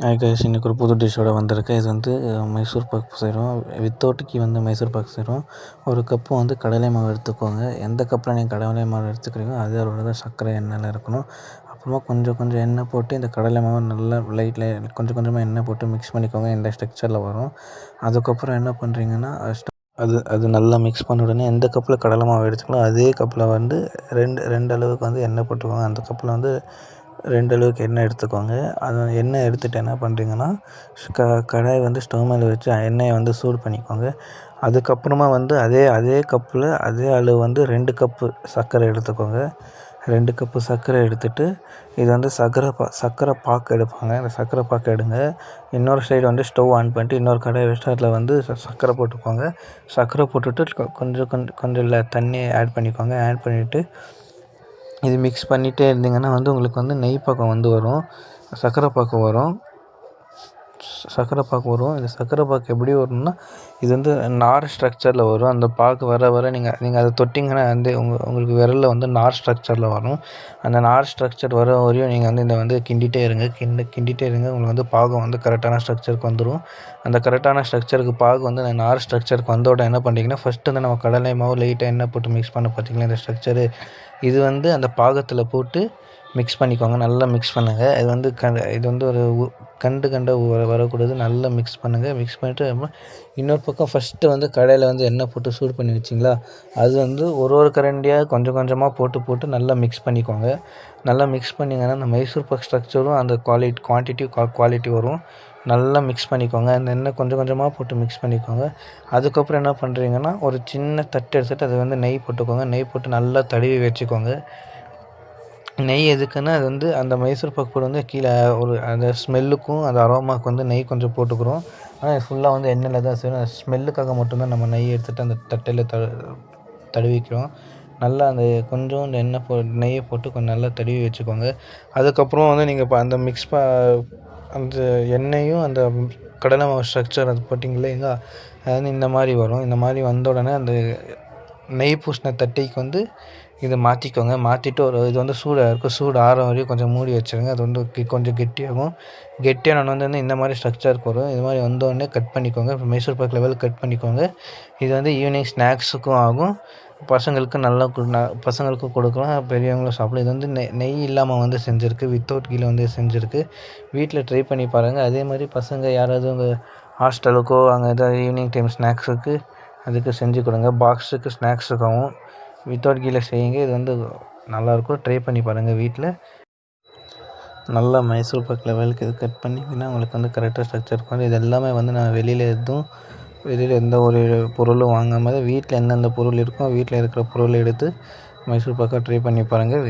Hi guys, இன்றைக்கி ஒரு புது டிஷ்ஷோட வந்திருக்கேன். இது வந்து மைசூர் பாக் செய்கிறோம். வித்தவுட் கீ வந்து மைசூர் பாக் செய்கிறோம். ஒரு கப்பு வந்து கடலை மாவு எடுத்துக்கோங்க. எந்த கப்பில் நீங்கள் கடலை மாவு எடுத்துக்கிறீங்களோ அதே அளவில் தான் சர்க்கரை எண்ணெயில் இருக்கணும். அப்புறமா கொஞ்சம் எண்ணெய் போட்டு இந்த கடலை மாவு நல்லா லைட்டில் கொஞ்சமாக எண்ணெய் போட்டு மிக்ஸ் பண்ணிக்கோங்க. இந்த ஸ்ட்ரக்சரில் வரும். அதுக்கப்புறம் என்ன பண்ணுறீங்கன்னா அது நல்லா மிக்ஸ் பண்ண உடனே எந்த கப்பில் கடலை மாவு எடுத்துக்கலாம் அதே கப்பில் வந்து ரெண்டு அளவுக்கு வந்து எண்ணெய் போட்டுக்கோங்க. அந்த கப்பில் வந்து 2 அளவுக்கு எண்ணெய் எடுத்துக்கோங்க. அது எண்ணெய் எடுத்துகிட்டு என்ன பண்ணுறீங்கன்னா, கடாய் வந்து ஸ்டவ் மேலே வச்சு எண்ணெயை வந்து சூடு பண்ணிக்கோங்க. அதுக்கப்புறமா வந்து அதே கப்பில் அதே அளவு வந்து 2 கப்பு சர்க்கரை எடுத்துக்கோங்க. 2 கப்பு சர்க்கரை எடுத்துகிட்டு இது வந்து சர்க்கரை பாக்கு எடுப்பாங்க. அந்த சர்க்கரை பாக்கு எடுங்க. இன்னொரு சைடு வந்து ஸ்டவ் ஆன் பண்ணிட்டு இன்னொரு கடாய் வச்சுட்டு அதில் வந்து சர்க்கரை போட்டுக்கோங்க. சர்க்கரை போட்டுட்டு கொஞ்சம் தண்ணி ஆட் பண்ணிக்கோங்க. ஆட் பண்ணிவிட்டு இது மிக்ஸ் பண்ணிகிட்டே இருந்தீங்கன்னா வந்து உங்களுக்கு வந்து நெய் பாக்கம் வந்து வரும். சர்க்கரை பாக்கு வரும். இந்த சர்க்கரை பாக்கு எப்படி வரும்னா, இது வந்து நார் ஸ்ட்ரக்சரில் வரும். அந்த பாக்கு வர நீங்கள் அதை தொட்டிங்கன்னா வந்து உங்களுக்கு விரலில் வந்து நார் ஸ்ட்ரக்சரில் வரும். அந்த நார் ஸ்ட்ரக்சர் வர வரையும் நீங்கள் வந்து இதை வந்து கிண்டிகிட்டே இருங்க. உங்களுக்கு வந்து பாகம் வந்து கரெக்டான ஸ்ட்ரக்சருக்கு வந்துடும். அந்த கரெக்டான ஸ்ட்ரக்சருக்கு பாகு வந்து அந்த நார் ஸ்ட்ரக்சருக்கு வந்தோட என்ன பண்ணுறீங்கன்னா, ஃபஸ்ட்டு வந்து நம்ம கடலை மாவு லைட்டாக எண்ணெய் போட்டு மிக்ஸ் பண்ண பார்த்தீங்களா இந்த ஸ்ட்ரக்சரு, இது வந்து அந்த பாகத்தில் போட்டு மிக்ஸ் பண்ணிக்கோங்க. நல்லா மிக்ஸ் பண்ணுங்கள். இது வந்து ஒரு கண்டு வரக்கூடாது. நல்லா மிக்ஸ் பண்ணுங்கள். மிக்ஸ் பண்ணிவிட்டு இன்னொரு பக்கம் ஃபஸ்ட்டு வந்து கடாயில் வந்து எண்ணெய் போட்டு சூடு பண்ணி வச்சிங்களா, அது வந்து ஒரு கரண்டியாக கொஞ்சமாக போட்டு நல்லா மிக்ஸ் பண்ணிக்கோங்க. நல்லா மிக்ஸ் பண்ணிங்கன்னா அந்த மைசூர் பாக் ஸ்ட்ரக்சரும் அந்த குவாலிட்டி வரும். நல்லா மிக்ஸ் பண்ணிக்கோங்க. அந்த எண்ணெய் கொஞ்சமாக போட்டு மிக்ஸ் பண்ணிக்கோங்க. அதுக்கப்புறம் என்ன பண்ணுறீங்கன்னா, ஒரு சின்ன தட்டு எடுத்துகிட்டு அது வந்து நெய் போட்டுக்கோங்க. நெய் போட்டு நல்லா தடவி வச்சுக்கோங்க. நெய் எதுக்குன்னா, அது வந்து அந்த மைசூர் பாக் கூட வந்து கீழே அந்த ஸ்மெல்லுக்கும் அந்த அரோமாவுக்கு வந்து நெய் கொஞ்சம் போட்டுக்கிறோம். ஆனால் ஃபுல்லாக வந்து எண்ணெயில் தான் செய்யணும். அந்த ஸ்மெல்லுக்காக மட்டும்தான் நம்ம நெய் எடுத்துகிட்டு அந்த தட்டையில் தடவிக்கிறோம். நல்லா அந்த கொஞ்சோண்டு நெய்யை போட்டு கொஞ்சம் நல்லா தடவி வச்சுக்கோங்க. அதுக்கப்புறம் வந்து நீங்கள் அந்த அந்த எண்ணெயும் அந்த கடலை மாவு ஸ்ட்ரக்சர் அது போட்டிங்களேங்க, அது வந்து இந்த மாதிரி வரும். இந்த மாதிரி வந்த உடனே அந்த நெய் பூசின தட்டைக்கு வந்து இதை மாற்றிக்கோங்க. மாற்றிட்டு இது வந்து சூடாக இருக்கும். சூடு ஆற வரையும் கொஞ்சம் மூடி வச்சுருங்க. அது வந்து கொஞ்சம் கெட்டியாகும். கெட்டியான வந்து இந்த மாதிரி ஸ்ட்ரக்சருக்கு வரும். இது மாதிரி வந்தோடனே கட் பண்ணிக்கோங்க. இப்போ மைசூர் பாக் லெவல் கட் பண்ணிக்கோங்க. இது வந்து ஈவினிங் ஸ்நாக்ஸுக்கும் ஆகும். பசங்களுக்கும் கொடுக்கலாம். பெரியவங்களும் சாப்பிடலாம். இது வந்து நெய் இல்லாமல் வந்து செஞ்சுருக்கு. வித்தவுட் கீழே வந்து செஞ்சுருக்கு. வீட்டில் ட்ரை பண்ணி பாருங்கள். அதே மாதிரி பசங்க யாராவது உங்கள் ஹாஸ்டலுக்கோ அங்கே ஏதாவது ஈவினிங் டைம் ஸ்நாக்ஸுக்கு அதுக்கு செஞ்சு கொடுங்க. பாக்ஸுக்கு ஸ்நாக்ஸுக்காகவும் வித்தவுட் கீழே செய்யுங்க. இது வந்து நல்லாயிருக்கும். ட்ரை பண்ணி பாருங்கள் வீட்டில். நல்லா மைசூர் பாக் லெவலுக்கு இது கட் பண்ணிங்கன்னா உங்களுக்கு வந்து கரெக்டாக ஸ்ட்ரக்சர் இருக்கும். இது எல்லாமே வந்து நான் வெளியில் எந்த ஒரு பொருளும் வாங்காமல் வீட்டில் எந்தெந்த பொருள் இருக்கோ வீட்டில் இருக்கிற பொருளை எடுத்து மைசூர் பாக்காக ட்ரை பண்ணி பாருங்கள்.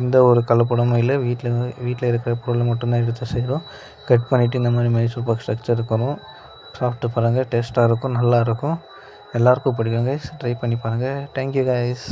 எந்த ஒரு கலப்படமும் இல்லை. வீட்டில் இருக்கிற பொருளை மட்டும்தான் எடுத்து செய்கிறோம். கட் பண்ணிவிட்டு இந்த மாதிரி மைசூர் பாக் ஸ்ட்ரக்சருக்கு வரும். சாப்பிட்டு பாருங்கள். டேஸ்ட்டாக இருக்கும். நல்லாயிருக்கும். எல்லாருக்கும் பிடிக்கும் கைஸ். ட்ரை பண்ணி பாருங்கள். Thank you guys.